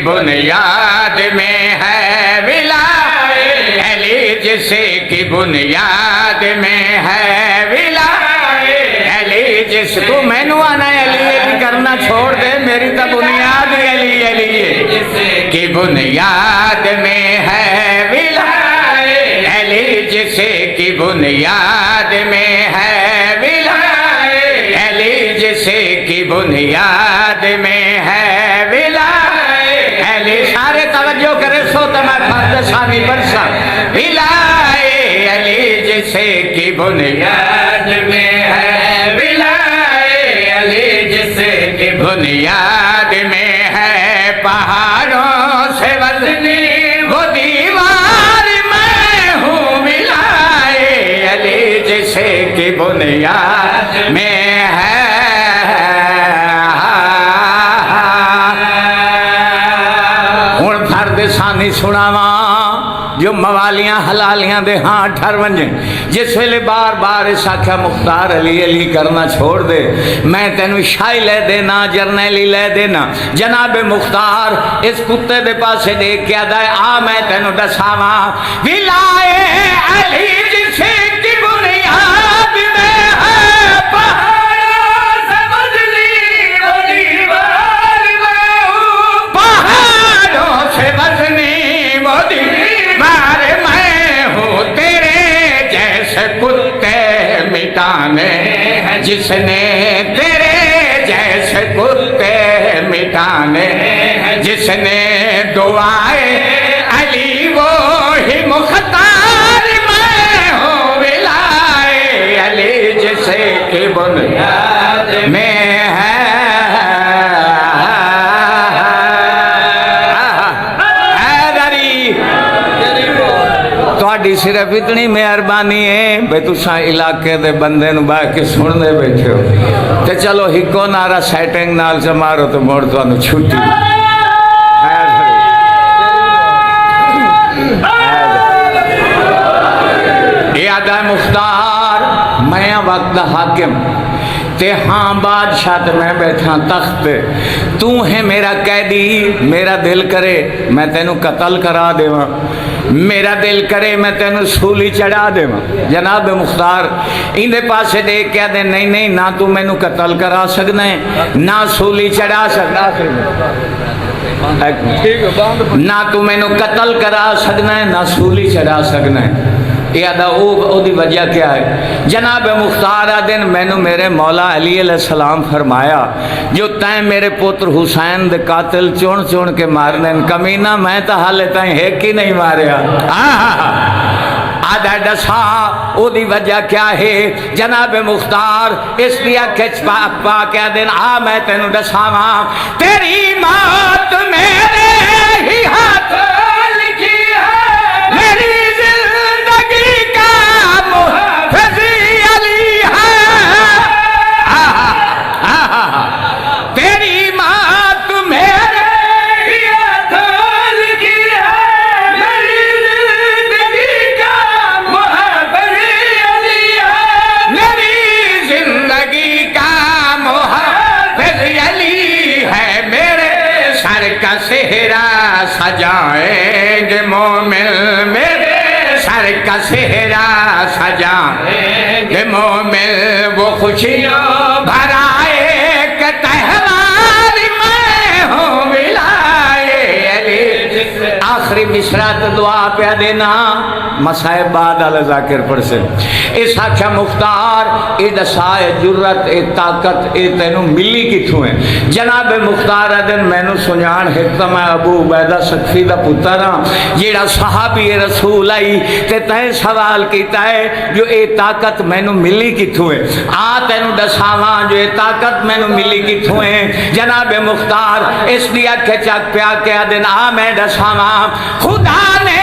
بنیاد میں ہے ولایت علی جسے کی بنیاد میں ہے ولایت علی جس کو میں نو آنا علی کرنا چھوڑ دے میری تو بنیاد علی علی کی بنیاد میں ہے ولایت علی جسے کی بنیاد میں ہے ولایت علی جسے کی بنیاد میں ہے ولایت علی سارے توجہ کرے سو تمہیں فرد ثانی برسا ولایت علی جسے کی بنیاد میں ہے ولایت علی جسے کی بنیاد میں ہے پہاڑوں سے وزنی وہ دیوار میں ہوں ولایت علی جسے کی بنیاد میں ہے ہوں فرد ثانی سناواں جو موالیاں حلالیاں دے ہاں ٹھر ونجیں جس ویلے بار بار اس آکھیا مختار علی علی کرنا چھوڑ دے میں تینوں شاہی لے دینا جرنیلی لے دینا جناب مختار اس کتے دے پاسے دیکھ کے دائے آ میں تینوں دساواں ولایت علی جسے کی بنیاد میں ہے پہاڑوں سے وزنی وہ دیوار میں ہوں پہاڑوں سے وزنی وہ دیوار میں ہوں تیرے جیسے کتے مٹانے جس نے تیرے جیسے کتے مٹانے جس نے دعائے علی وہی مختار میں ہوں ولایت علی جسے کی بنیاد میں ہے تھوڑی صرف اتنی مہربانی ہے بھئی تساں علاقے دے بندے نو باہ کے سننے بیٹھے ہو تے چلو ہکو نارا سیٹنگ نال سے مارو تو موڑ تو انو چھوٹی یادہ مختار میں وقت حاکم تے ہاں بادشاہ تے میں بیٹھا تخت پہ تو ہے میرا قیدی میرا دل کرے میں تینوں قتل کرا دے وہاں میرا دل کرے میں تینوں سولی چڑھا دے وہاں جناب مختار اندے پاسے دیکھ کیا دے نہیں نہیں نہ تو میں نو قتل کرا سکنا ہے نہ سولی چڑھا سکنا ہے نہ تو میں نو قتل کرا سکنا ہے نہ سولی چڑھا سکنا ہے یادہ او دی وجہ کیا ہے جناب مختار دن میں نے میرے مولا علی علیہ السلام فرمایا جو تائیں میرے پتر حسین دے قاتل چون چون کے مارنے کمینہ میں تا حالے تائیں ایک ہی نہیں ماریا آدھا ڈسا او دی وجہ کیا ہے جناب مختار اس لیا کچھ پا کیا دن آ میں تینوں ڈسا ماں تیری موت میرے ہی ہاتھ لکھی ہے میری سہرا سجائیں گے مومن میرے سر کا سہرا سجائیں گے مومن وہ خوشیوں بھرا ایک تہوار میں ہوں ولایت علی آخری مصرات دعا پہ دینا مسائب بعد علی ذاکر پر سے اس آکھا مختار اے دسائے جرت اے طاقت اے تینوں ملی کی تھوئیں جناب مختار دن میں نو سنیان حکم ابو عبیدہ سقفی دا پترہ جیڑا صحابی رسول آئی تے تین سوال کیتا ہے جو اے طاقت میں نو ملی کی تھوئیں آ تینوں دساواں جو اے طاقت میں نو ملی کی تھوئیں جناب مختار اس لیا کھچک پیا کیا دن آ میں دساواں خدا نے